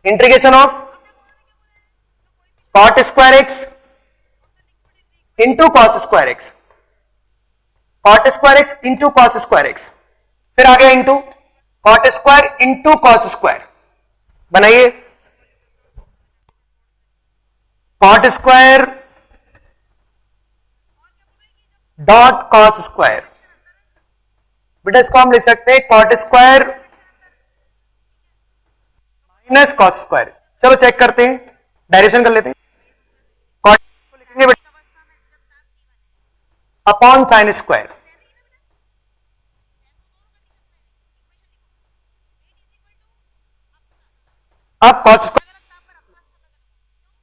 Integration of cot square x into cos square x, cot square x into cos square x, फिर आ गया into cot square into cos square, बनाइए cot square dot cos square. बेटा इसको हम लिख सकते हैं cot square minus cos square. चलो चेक करते हैं, डायरेक्शन कर लेते हैं। कॉट को लिखेंगे बेटा अपॉन साइन स्क्वायर, अब कॉस स्क्वायर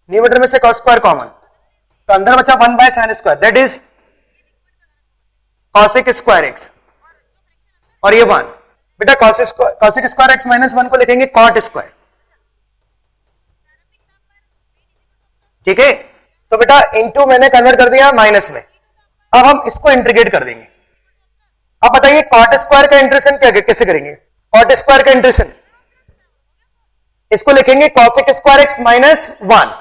न्यूमरेटर में से कॉस स्क्वायर कॉमन, तो अंदर बचा 1 by sine square, that is cosec square x, और ये 1। बेटा कॉसेक स्क्वायर एक्स माइनस 1 को लिखेंगे कॉट स्क्वायर, ठीक है। तो बेटा इंटू मैंने कन्वर्ट कर दिया माइनस में, अब हम इसको इंटीग्रेट कर देंगे। अब बताइए कॉट स्क्वायर का इंटीग्रेशन क्या कैसे करेंगे? कॉट स्क्वायर का इंटीग्रेशन इसको लिखेंगे कॉसेक स्क्वायर एक्स माइनस 1।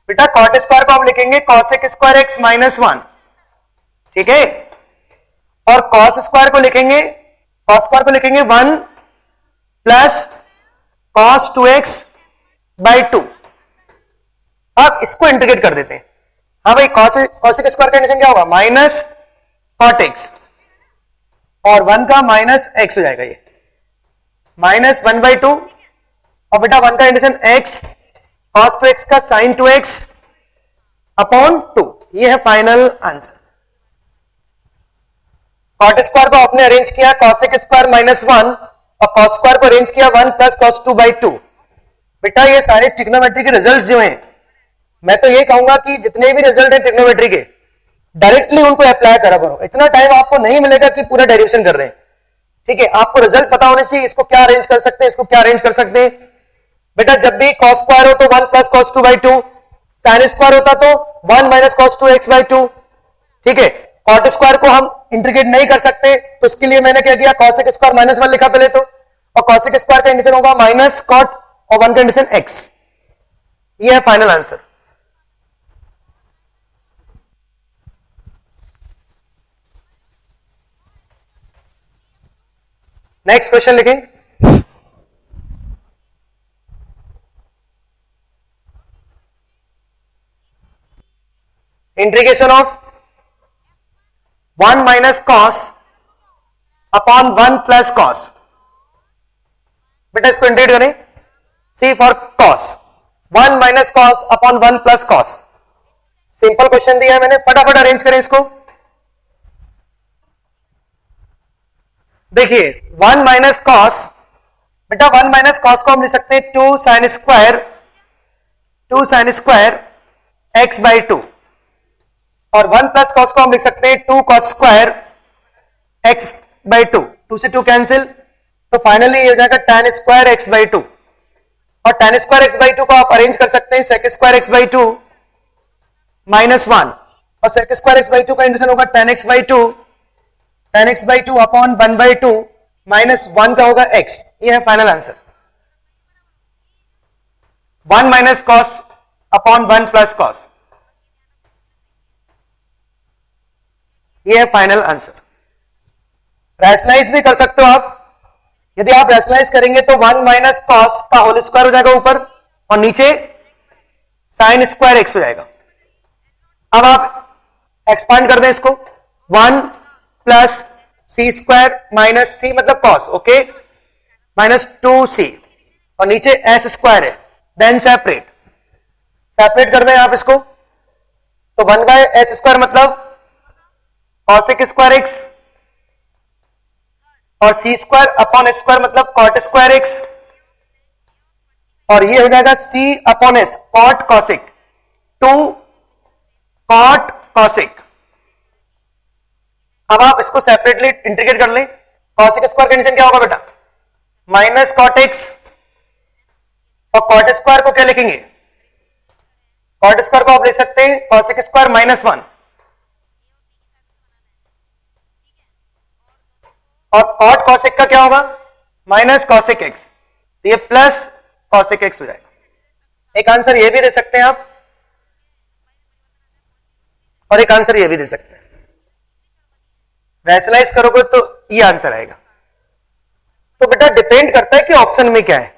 बेटा कॉट स्क्वायर को हम लिखेंगे कॉसेक स्क्वायर एक्स माइनस 1, ठीक है। और कॉस स्क्वायर को लिखेंगे 1 प्लस कॉस 2x बाई 2। अब इसको इंटीग्रेट कर देते हैं। हाँ भाई कॉसेक स्क्वायर का इंटीग्रेशन क्या होगा? माइनस कॉट एक्स, और 1 का माइनस एक्स हो जाएगा, ये माइनस 1/2, और बेटा 1 का इंटीग्रेशन x cos 2x का sin 2x अपॉन 2। ये है फाइनल आंसर। कॉट स्क्वायर को आपने अरेंज किया कॉसेक स्क्वायर माइनस 1, और कॉस स्क्वायर को अरेंज किया 1 प्लस कॉस 2/2। बेटा ये सारे ट्रिग्नोमेट्री के रिजल्ट्स जो हैं, मैं तो ये कहूंगा कि जितने भी रिजल्ट है ट्रिग्नोमेट्री के, डायरेक्टली उनको अप्लाई करा करो। इतना टाइम आपको नहीं मिलेगा कि पूरा डेरिवेशन कर रहे हैं, ठीक है। आपको रिजल्ट पता होने चाहिए, इसको क्या अरेंज कर सकते हैं, इसको क्या अरेंज कर सकते हैं। बेटा जब भी कॉस स्क्वायर हो तो 1 प्लस कॉस 2/2, साइन स्क्वायर होता तो 1 माइनस कॉस 2x/2, ठीक है। कॉट स्क्वायर को हम इंटीग्रेट नहीं कर सकते, तो उसके लिए मैंने क्या किया, कॉसेक स्क्वायर माइनस 1 लिखा पहले तो, और कॉसेक स्क्वायर का इंटीग्रेशन होगा माइनस कॉट, और 1 का इंटीग्रेशन x। ये है फाइनल आंसर। नेक्स्ट क्वेश्चन लिखें। Integration of 1 minus cos upon 1 plus cos. बेटा इसको इंटीग्रेट करें, C for cos 1 minus cos upon 1 plus cos. Simple question दिया है मैंने, फटाफट अरेंज करें इसको। देखिए 1 माइनस कॉस, बेटा 1 माइनस कॉस को हम लिख सकते हैं 2 साइन स्क्वायर x/2, और 1 प्लस कॉस को हम लिख सकते हैं 2 कॉस स्क्वायर x/2। 2 से 2 कैंसिल, तो फाइनली ये हो जाएगा tan स्क्वायर x/2, और tan स्क्वायर x/2 को आप अरेंज कर सकते हैं sec स्क्वायर x/2 माइनस 1, और sec स्क्वायर x/2 का इंटीग्रेशन होगा tan x/2 अपॉन 1/2 माइनस 1 का होगा x। ये है final answer. 1 minus cos upon 1 plus cos, ये है फाइनल आंसर। रैशनलाइज भी कर सकते हो आप, यदि आप रैशनलाइज करेंगे तो 1 माइनस कॉस का होल स्क्वायर हो जाएगा ऊपर, और नीचे साइन स्क्वायर एक्स हो जाएगा। अब आप एक्सपांड कर दें इसको, 1 plus C square minus C मतलब कॉस, ओके, माइनस 2c, और नीचे एस स्क्वायर है, देन सेपरेट कर दें आप इसको, तो 1 बाय एस स्क्वायर मतलब कॉसेक स्क्वायर एक्स, और C square upon S square मतलब कॉट स्क्वायर एक्स, और ये हो जाएगा C upon S cot cosec, 2 cot cosec. अब आप इसको सेपरेटली इंटीग्रेट कर लें। कॉसेक स्क्वायर कंडीशन क्या होगा बेटा? माइनस कॉट एक्स, और कॉट स्क्वायर को क्या लिखेंगे? कॉट स्क्वायर को आप लिख सकते हैं कॉसेक स्क्वायर माइनस 1, और कॉट कॉसेक का क्या होगा? Minus cosec x. तो ये प्लस cosec x हो जाएगा। एक आंसर ये भी दे सकते हैं आप, और एक आंसर ये भी दे सकते हैं। रैशनलाइज करोगे तो ये आंसर आएगा। तो बेटा डिपेंड करता है कि ऑप्शन में क्या है।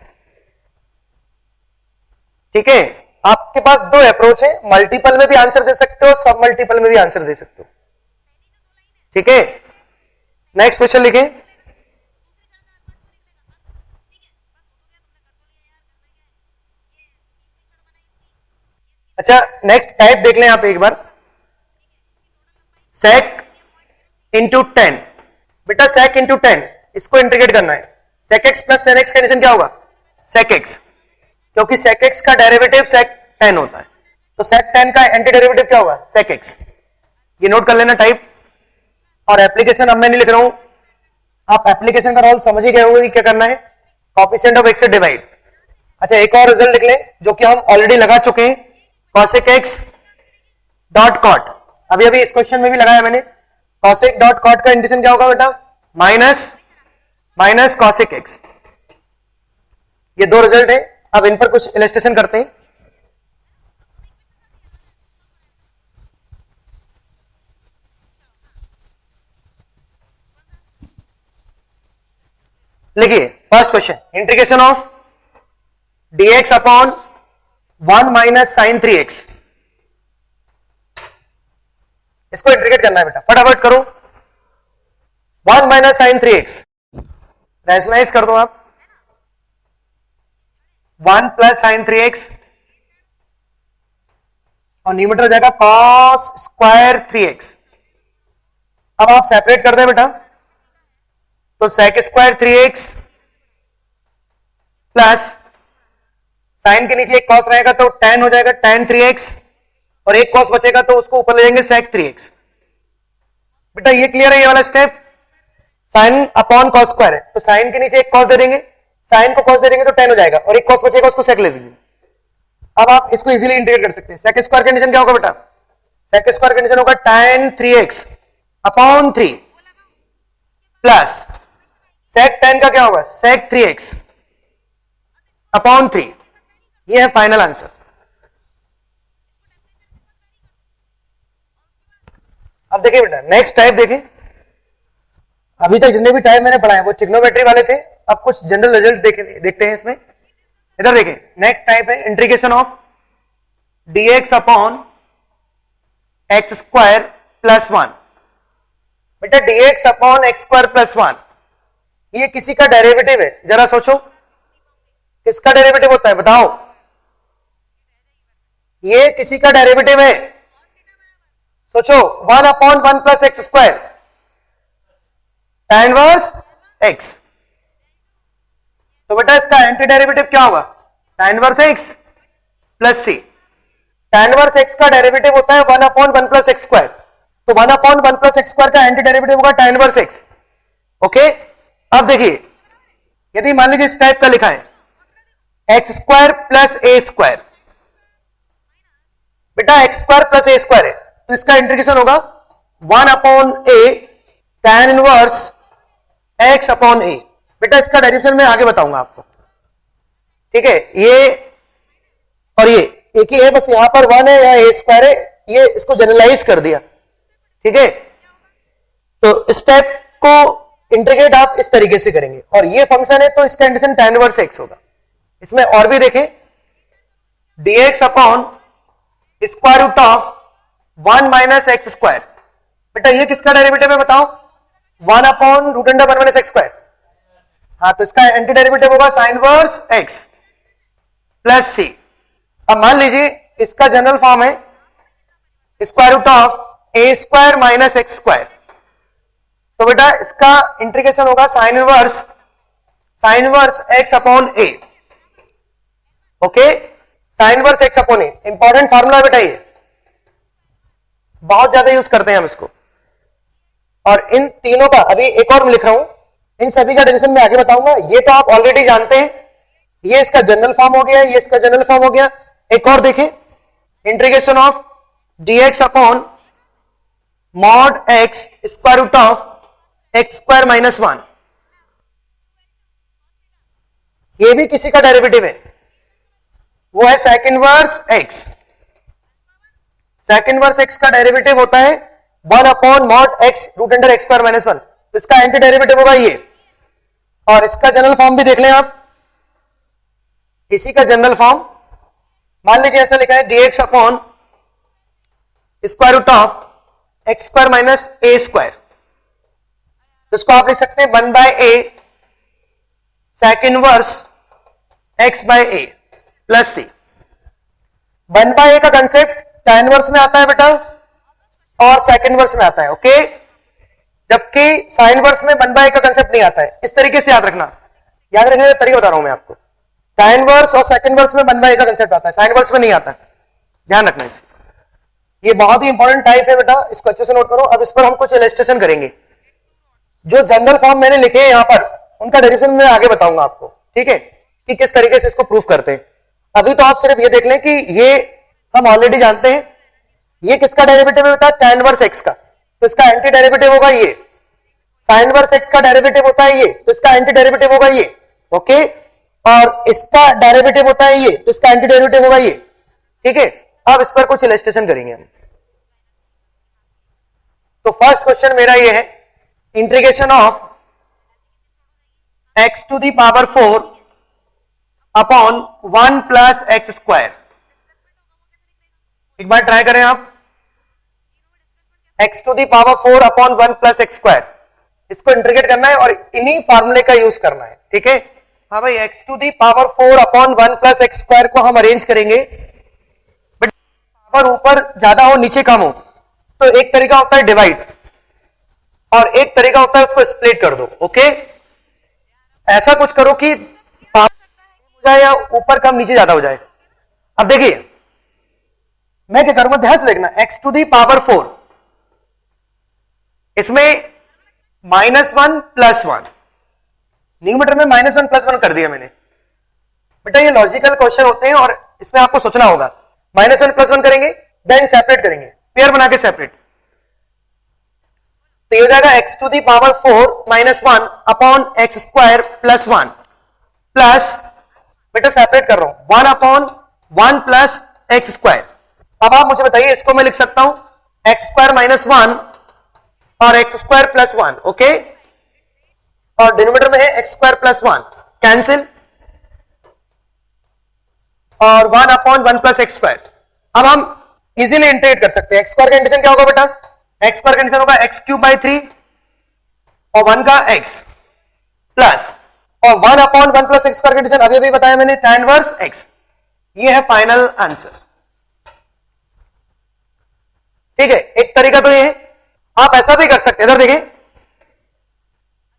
ठीक है, आपके पास दो अप्रोच है, मल्टीपल में भी आंसर दे सकते हो, सब मल्टीपल में भी आंसर दे सकते हो। ठीक है, नेक्स्ट क्वेश्चन लिखें। अच्छा, नेक्स्ट टाइप देख लें आप एक बार। sec इंटू 10, बेटा sec इंटू 10 इसको इंटीग्रेट करना है। sec x प्लस 10x का एडिशन क्या होगा? sec x, क्योंकि sec x का डेरिवेटिव sec 10 होता है, तो sec 10 का एंटी डेरिवेटिव क्या होगा? sec x। ये नोट कर लेना टाइप। और एप्लीकेशन अब मैं नहीं लिख रहा हूं, आप एप्लीकेशन का रोल समझ ही गए होंगे कि क्या करना है, कॉफिशिएंट ऑफ x से डिवाइड। अच्छा, एक और रिजल्ट लिख लें जो कि हम ऑलरेडी लगा चुके हैं, cosec x डॉट कॉट। अभी अभी इस क्वेश्चन में भी लगाया मैंने। cosec डॉट कॉट का इंटीग्रेशन क्या होगा बेटा? Minus cosec x। ये दो रिजल्ट है, अब इन पर कुछ इलस्ट्रेशन करते हैं। लिखिए first question, integration of dx upon 1 minus sine 3x। इसको इंटीग्रेट करना है बेटा, फटाफट करो। 1 माइनस साइन 3x रैशनलाइज कर दो आप। 1 प्लस साइन 3x और न्यूमरेटर हो जाएगा cos स्क्वायर 3x। अब आप सेपरेट कर दें बेटा, तो sec square 3x plus sign के नीचे एक cos रहेगा तो tan हो जाएगा tan 3x, और एक cos बचेगा तो उसको ऊपर ले जाएंगे sec 3x। बेटा ये क्लियर है ये वाला step? Sine upon cos square है, तो साइन के नीचे एक cos दे देंगे, साइन को cos दे देंगे तो tan हो जाएगा, और एक cos बचेगा उसको sec ले देंगे। अब आप इसको इजीली इंटीग्रेट कर सकते हैं। sec स्क्वायर कंडीशन क्या होगा बेटा? sec स्क्वायर कंडीशन होगा tan 3x upon 3 plus sec tan का क्या होगा? sec 3x upon 3। ये है फाइनल आंसर। अब देखिए बेटा नेक्स्ट टाइप देखें। अभी तक जितने भी टाइप मैंने पढ़ाए वो ट्रिग्नोमेट्री वाले थे, अब कुछ जनरल रिजल्ट देखते हैं इसमें। इधर देखें, नेक्स्ट टाइप है integration of dx upon x square plus 1। बेटा dx upon x square plus 1 ये किसी का डेरिवेटिव है, जरा सोचो किसका डेरिवेटिव होता है बताओ? ये किसी का डेरिवेटिव है, सोचो। 1 upon 1 plus x square tan inverse x। तो बेटा इसका एंटी डेरिवेटिव क्या होगा? tan inverse x plus c। tan inverse x का डेरिवेटिव होता है 1 अपॉन 1 प्लस एक्स स्क्वायर, तो 1 अपॉन 1 प्लस एक्स स्क्वायर का एंटी डेरिवेटिव होगा tan इनवर्स x। ओके, अब देखिए यदि मान लीजिए इस टाइप का लिखा है एक्स स्क्वायर प्लस ए स्क्वायर, बेटा एक्स स्क्वायर प्लस ए स्क्वायर है तो इसका इंटीग्रेशन होगा 1 अपॉन ए tan इनवर्स x अपॉन ए। बेटा इसका डेरिवेशन मैं आगे बताऊंगा आपको। ठीक है, ये और ये एक ही है, बस यहां पर 1 है, या ए स्क्वायर है, ये इसको जनरलाइज कर दिया। ठीक है, तो इस टाइप को इंटीग्रेट आप इस तरीके से करेंगे, और ये फंक्शन है तो इसका इंटीग्रेशन tan इनवर्स x होगा। इसमें और भी देखें, dx upon square root of 1 minus x square. बेटा ये किसका डेरिवेटिव है बताओ? 1 upon root under 1 minus x square. हाँ, तो इसका एंटी डेरिवेटिव होगा sine inverse x plus C. अब मान लीजिए इसका जनरल फॉर्म है square root of A square minus x square, तो बेटा इसका इंटीग्रेशन होगा sine inverse x upon A. Okay, sine inverse x upon A important formula बेटा, ये बहुत ज्यादा यूज करते हैं हम इसको। और इन तीनों का अभी एक और मैं लिख रहा हूं, इन सभी का डेरिवेशन मैं आगे बताऊंगा। ये तो आप ऑलरेडी जानते हैं, ये इसका जनरल फॉर्म हो गया, ये इसका जनरल फॉर्म हो गया। एक और देखें, integration of dx upon mod x square root of x square minus 1। ये भी किसी का डेरिवेटिव है, वो है sec inverse x। sec inverse x का डेरिवेटिव होता है 1 upon mod x root under x square minus 1, तो इसका एंटी डेरिवेटिव होगा ये। और इसका जनरल फॉर्म भी देख लें आप, इसी का जनरल फॉर्म मान लीजिए ऐसा लिखा है dx upon square root of x square minus A square, तो इसको आप लिख सकते हैं 1 by A sec inverse x by A plus C. 1 by A का कंसेप्ट tan इनवर्स में आता है बेटा और sec इनवर्स में आता है, ओके। जबकि sin इनवर्स में 1 बाय ए का कंसेप्ट नहीं आता है। इस तरीके से याद रखना, याद रखने का तरीका बता रहा हूं मैं आपको। tan इनवर्स और sec इनवर्स में 1 बाय ए का कंसेप्ट आता है, sin इनवर्स में नहीं आता, ध्यान रखना इसे। ये बहुत ही इंपॉर्टेंट टाइप है बेटा, इसको अच्छे से नोट करो। अब इस पर हम कुछ इलस्ट्रेशन करेंगे। जो जनरल फॉर्म मैंने लिखे हैं यहां पर, उनका डेरिवेशन मैं आगे बताऊंगा आपको, ठीक है, कि किस तरीके से इसको प्रूफ करते हैं। अभी तो आप सिर्फ ये देख लें कि ये हम ऑलरेडी जानते हैं, ये किसका डेरिवेटिव है बेटा, tan इनवर्स x का, तो इसका एंटी डेरिवेटिव होगा ये। sin इनवर्स x का डेरिवेटिव होता है ये, तो इसका एंटी डेरिवेटिव होगा ये, ओके। और इसका डेरिवेटिव होता है ये, तो इसका एंटी डेरिवेटिव होगा ये, ठीक है। अब इस पर कुछ इलस्ट्रेशन करेंगे हम। तो फर्स्ट क्वेश्चन मेरा ये है, integration of x to the power 4 upon 1 plus x square. एक बार ट्राई करें आप, x to the power 4 upon 1 plus x square, इसको इंटीग्रेट करना है और इन्हीं फॉर्मूले का यूज करना है, ठीक है। हाँ भाई, x to the power 4 upon 1 plus x square को हम अरेंज करेंगे, बट पावर ऊपर ज्यादा हो नीचे कम हो, तो एक तरीका होता है डिवाइड और एक तरीका होता है उसको स्प्लिट कर दो, ओके। ऐसा कुछ करो कि पावर हो जाए या ऊपर कम नीचे ज्यादा हो जाए। अब देखिए मैं क्या करूंगा, ध्यान से देखना, x टू दी पावर 4, इसमें -1 प्लस 1, न्यूमरेटर में -1 प्लस 1 कर दिया मैंने। बेटा ये लॉजिकल क्वेश्चन होते हैं और इसमें आपको सोचना होगा। -1 प्लस 1 करेंगे, देन सेपरेट करेंगे, पेयर बना के सेपरेट, तो ये हो जाएगा x to the power 4 -1 upon x square plus 1 plus, बेटा सेपरेट कर रहा हूं, 1 अपॉन 1 प्लस एक्स स्क्वायर। अब आप मुझे बताइए, इसको मैं लिख सकता हूं एक्स स्क्वायर माइनस 1 और एक्स स्क्वायर प्लस 1, ओके। और डिनोमिनेटर में है एक्स स्क्वायर प्लस 1, कैंसिल, और 1 अपॉन 1 प्लस एक्स स्क्वायर। अब हम इजीली इंटीग्रेट कर सकते हैं। एक्स स्क्वायर कंडीशन क्या होगा बेटा, एक्स स्क्वायर कंडीशन होगा एक्स क्यूब बाई 3 और 1 का x प्लस, और 1 upon 1 plus x square condition अभी अभी बताया मैंने, tan इनवर्स x। ये है फाइनल आंसर, ठीक है। एक तरीका तो ये है, आप ऐसा भी कर सकते हैं, इधर देखिए,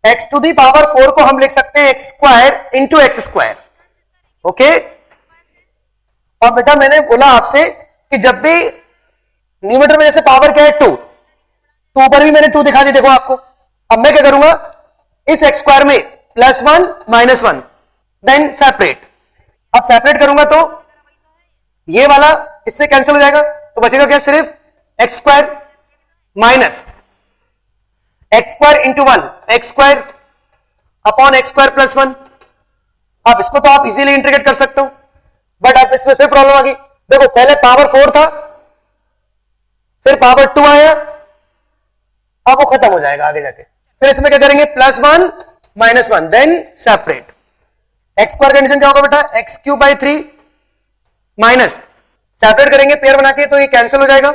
x टू दी पावर 4 को हम लिख सकते हैं x square into x square, okay. और बेटा मैंने बोला आपसे कि जब भी न्यूमरेटर में जैसे पावर क्या है 2, तो ऊपर भी मैंने 2 दिखा दी, देखो आपको। अब मैं क्या करूंगा, इस एक्स स्क्वायर में +1 -1, देन सेपरेट। अब सेपरेट करूंगा तो ये वाला इससे कैंसिल हो जाएगा, तो बचेगा क्या, सिर्फ x square minus x square into 1 x square upon x square plus 1। अब इसको तो आप इजीली इंटीग्रेट कर सकते हो, बट अब इसमें फिर प्रॉब्लम आ गई। देखो पहले पावर 4 था, फिर पावर 2 आया, अब वो खत्म हो जाएगा आगे जाके। फिर इसमें क्या करेंगे, +1 -1, then separate. X square condition क्या होगा बेटा, x cube by 3 minus, separate करेंगे पेयर बना के, तो ये कैंसिल हो जाएगा,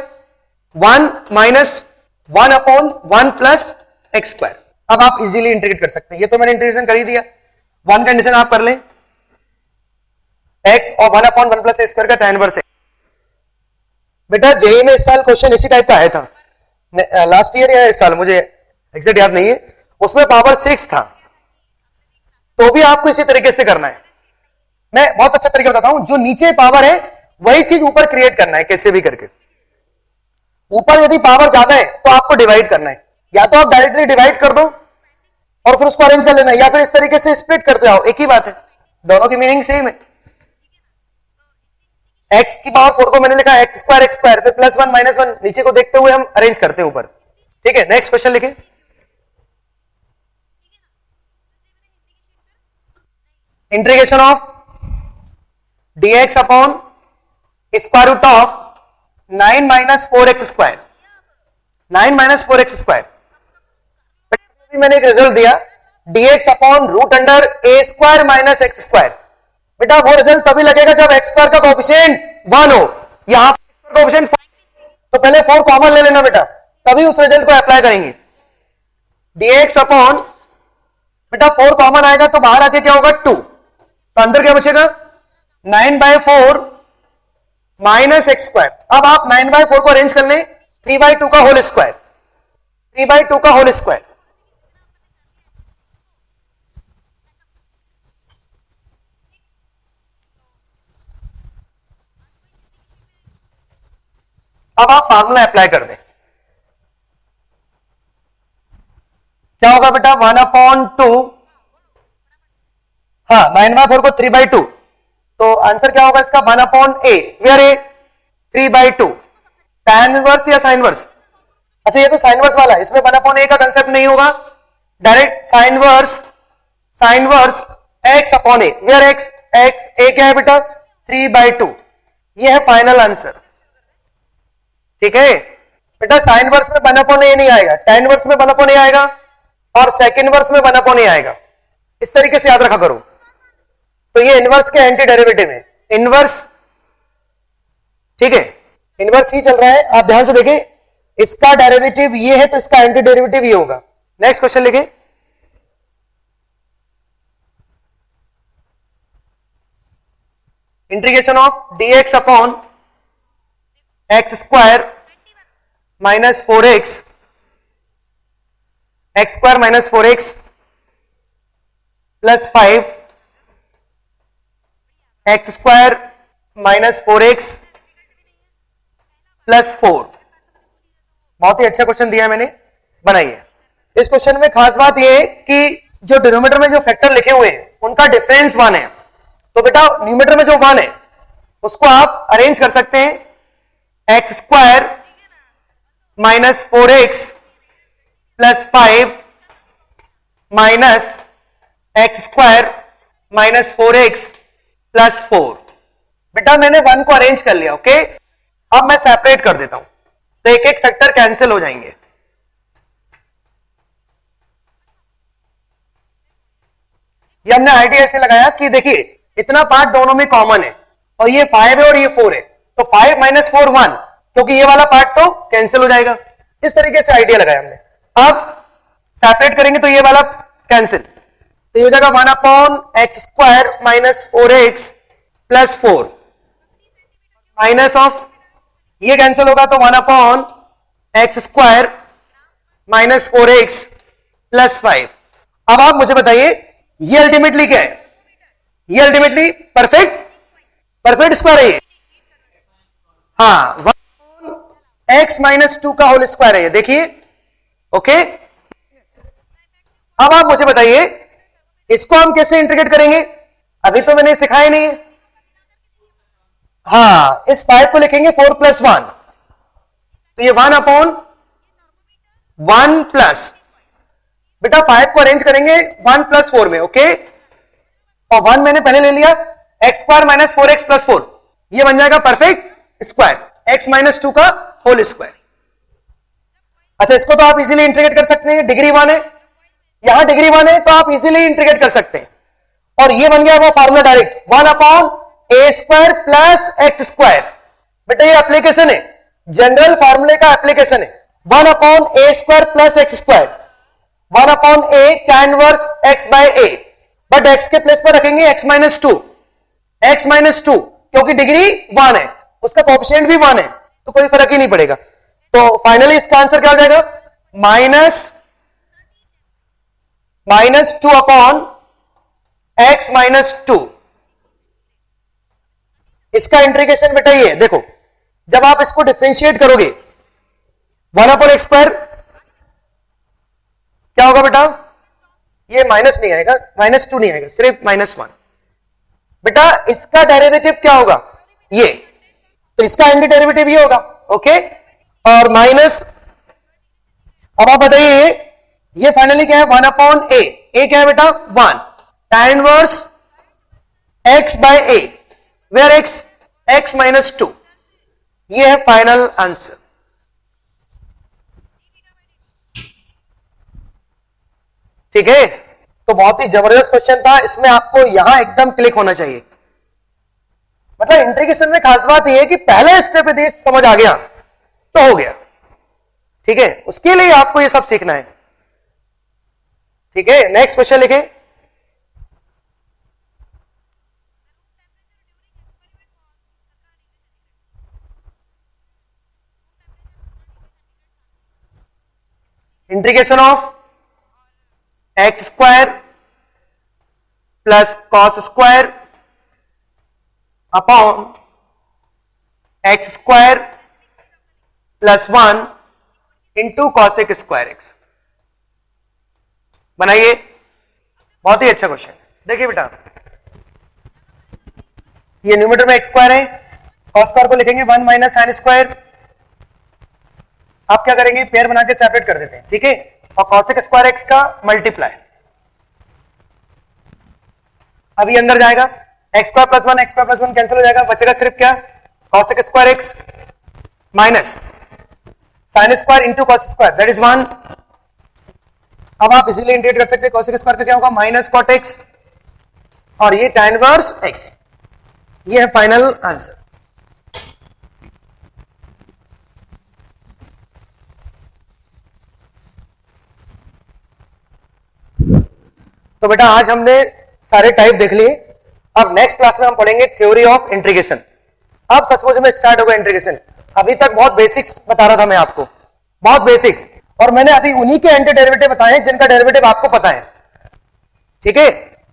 1 minus 1 upon 1 plus x square. अब आप इजीली इंटीग्रेट कर सकते हैं, ये तो मैंने इंटीग्रेशन कर ही दिया। 1 कंडीशन आप कर लें, x और 1 अपॉन 1 प्लस एक्स स्क्वायर का tan इनवर्स है। बेटा जेईई में इस साल क्वेश्चन इसी टाइप का आया था, लास्ट ईयर या इस साल, मुझे एग्जैक्ट याद नहीं है। उसमें पावर 6 था, तो भी आपको इसी तरीके से करना है। मैं बहुत अच्छा तरीका बताता हूं, जो नीचे पावर है वही चीज ऊपर क्रिएट करना है, कैसे भी करके। ऊपर यदि पावर ज्यादा है तो आपको डिवाइड करना है, या तो आप डायरेक्टली डिवाइड कर दो और फिर उसको अरेंज कर लेना है, या फिर इस तरीके से स्प्लिट करते जाओ, एक ही बात है, दोनों की मीनिंग सेम है। x की पावर 4 को मैंने लिखा एक्स स्क्वायर फिर +1 -1, नीचे को देखते हुए हम अरेंज करते हैं ऊपर, ठीक है। नेक्स्ट क्वेश्चन लिखे, integration of dx upon square root of 9 minus 4x स्क्वायर, 9 माइनस 4x स्क्वायर। मैंने एक रिजल्ट दिया dx upon root under A square minus x square. बेटा वो रिजल्ट तभी लगेगा जब एक्स स्क्वायर का कोएफिशिएंट 1 हो। यहां पर कोएफिशिएंट 4, तो पहले 4 कॉमन ले लेना बेटा, तभी उस रिजल्ट को अप्लाई करेंगे। dx अपॉन, बेटा 4 कॉमन आएगा तो बाहर आके क्या होगा 2, तो अंदर क्या बचेगा 9/4 माइनस एक्स स्क्वायर। अब आप 9/4 को अरेंज कर लें 3/2 का होल स्क्वायर, 3/2 का होल स्क्वायर। अब आप फार्मूला अप्लाई कर दें, क्या होगा बेटा 1/2, हाँ 9/4 को 3/2, तो आंसर क्या होगा इसका 1/a, where A 3/2, tan inverse या साइन इनवर्स। अच्छा ये तो साइन इनवर्स वाला है, इसमें 1/a का कंसेप्ट नहीं होगा, direct sine inverse x upon A, where x a क्या है बेटा 3/2, ये है फाइनल आंसर। ठीक है बेटा, साइन इनवर्स में 1/a नहीं आएगा, tan इनवर्स में 1/a आएगा और सेकंड इनवर्स में 1/a आएगा। इस तरीके से याद रखा करो। तो ये इनवर्स के एंटी डेरिवेटिव है, इनवर्स, ठीक है इनवर्स ही चल रहा है, आप ध्यान से देखें, इसका डेरिवेटिव ये है तो इसका एंटी डेरिवेटिव ये होगा। नेक्स्ट क्वेश्चन लिखें, integration of dx upon x square minus 4x, x square minus 4x plus 5 x square minus 4x plus 4। बहुत ही अच्छा क्वेश्चन दिया है मैंने, बनाइए। इस क्वेश्चन में खास बात यह है कि जो डिनोमिनेटर में जो फैक्टर लिखे हुए हैं उनका डिफरेंस 1 है, तो बेटा न्यूमरेटर में जो 1 है उसको आप अरेंज कर सकते हैं x square minus 4x plus 5 minus x square minus 4x plus 4। बेटा मैंने 1 को अरेंज कर लिया, ओके। अब मैं सेपरेट कर देता हूं तो एक एक फैक्टर कैंसिल हो जाएंगे। ये हमने आइडिया ऐसे लगाया कि देखिए इतना पार्ट दोनों में कॉमन है और ये 5 है और ये 4 है, तो 5 माइनस 4 1, क्योंकि ये वाला पार्ट तो कैंसिल हो जाएगा। इस तरीके से आइडिया लगाया हमने। अब सेपरेट करेंगे तो ये वाला कैंसिल, तो ये हो जाएगा 1/x square minus 4x plus 4 minus of, ये कैंसिल होगा तो 1/x square minus 4x plus 5। अब आप मुझे बताइए ये अल्टीमेटली क्या है, ये अल्टीमेटली परफेक्ट स्क्वायर है ये, हाँ 1/x माइनस 2 का होल स्क्वायर है ये, देखिए ओके। अब आप मुझे बताइए इसको हम कैसे इंटीग्रेट करेंगे, अभी तो मैंने सिखाया नहीं है। हाँ इस 5 को लिखेंगे 4 प्लस 1, तो ये 1/1 प्लस, बेटा 5 को अरेंज करेंगे 1 प्लस 4 में, ओके। और 1 मैंने पहले ले लिया, x square minus 4x plus 4, ये बन जाएगा परफेक्ट स्क्वायर, x माइनस 2 का होल स्क्वायर। अच्छा इसको तो आप इजीली इंटीग्रेट कर सकते हैं, डिग्री 1 है, यहां डिग्री 1 है तो आप इजीली इंटीग्रेट कर सकते हैं। और ये बन गया वो formula direct 1/a square plus x square. बेटा ये एप्लीकेशन है, जनरल फार्मूले का एप्लीकेशन है, 1/a square plus x square, 1/a tan inverse x by a, but x के प्लेस पर रखेंगे x माइनस 2, x माइनस 2, क्योंकि डिग्री 1 है, उसका कोएफिशिएंट भी 1 है, तो कोई फर्क ही नहीं पड़ेगा। तो फाइनली इसका आंसर क्या हो जाएगा माइनस 2 अपॉन x माइनस 2। इसका इंटीग्रेशन बेटा ये देखो, जब आप इसको डिफरेंशिएट करोगे 1/x स्क्वायर क्या होगा बेटा, ये माइनस नहीं आएगा, -2 नहीं आएगा, सिर्फ -1। बेटा इसका डेरिवेटिव क्या होगा ये, तो इसका एंटी डेरिवेटिव ये होगा, ओके। और माइनस, अब आप बताइए ये फाइनली क्या है 1/a, a क्या है बेटा 1, tan inverse x by a, where x minus 2, ये है फाइनल आंसर। ठीक है, तो बहुत ही जबरदस्त क्वेश्चन था, इसमें आपको यहां एकदम क्लिक होना चाहिए। मतलब इंटीग्रेशन में खास बात यह है कि पहले स्टेप यदि समझ आ गया तो हो गया। ठीक है, उसके लिए आपको ये सब सीखना है। ठीक है, नेक्स्ट क्वेश्चन लिखे। Integration of x square plus cos square upon x square plus 1 into cosec square x. बनाइए, बहुत ही अच्छा क्वेश्चन। देखिए बेटा, ये न्यूमरेटर में एक्स स्क्वायर है, कॉस स्क्वायर को लिखेंगे 1 माइनस साइन स्क्वायर। आप क्या करेंगे, पेयर बना के सेपरेट कर देते हैं। ठीक है, और कॉसेक स्क्वायर एक्स का मल्टीप्लाई अभी अंदर जाएगा, x square plus 1 x square plus 1 cancel हो जाएगा, बचेगा सिर्फ क्या, cosec square x minus sine square into cos square, that is 1। अब आप इजीली इंटीग्रेट कर सकते हैं, कॉसेक स्क्वायर का क्या होगा, माइनस कॉट एक्स, और ये tan इनवर्स एक्स। ये है फाइनल आंसर। तो बेटा आज हमने सारे टाइप देख लिए। अब नेक्स्ट क्लास में हम पढ़ेंगे थ्योरी ऑफ इंटीग्रेशन। अब सचमुच में स्टार्ट होगा इंटीग्रेशन। अभी तक बहुत बेसिक्स बता रहा था मैं आपको, बहुत बेसिक्स, और मैंने अभी उन्हीं के एंटी डेरिवेटिव बताए हैं जिनका डेरिवेटिव आपको पता है। ठीक है,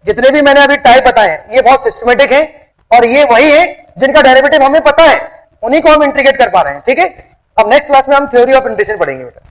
जितने भी मैंने अभी टाइप बताए हैं ये बहुत सिस्टमेटिक है, और ये वही है जिनका डेरिवेटिव हमें पता है, उन्हीं को हम इंटीग्रेट कर पा रहे हैं। ठीक है, अब नेक्स्ट क्लास में हम थ्योरी ऑफ इंटीग्रेशन पढ़ेंगे बेटा।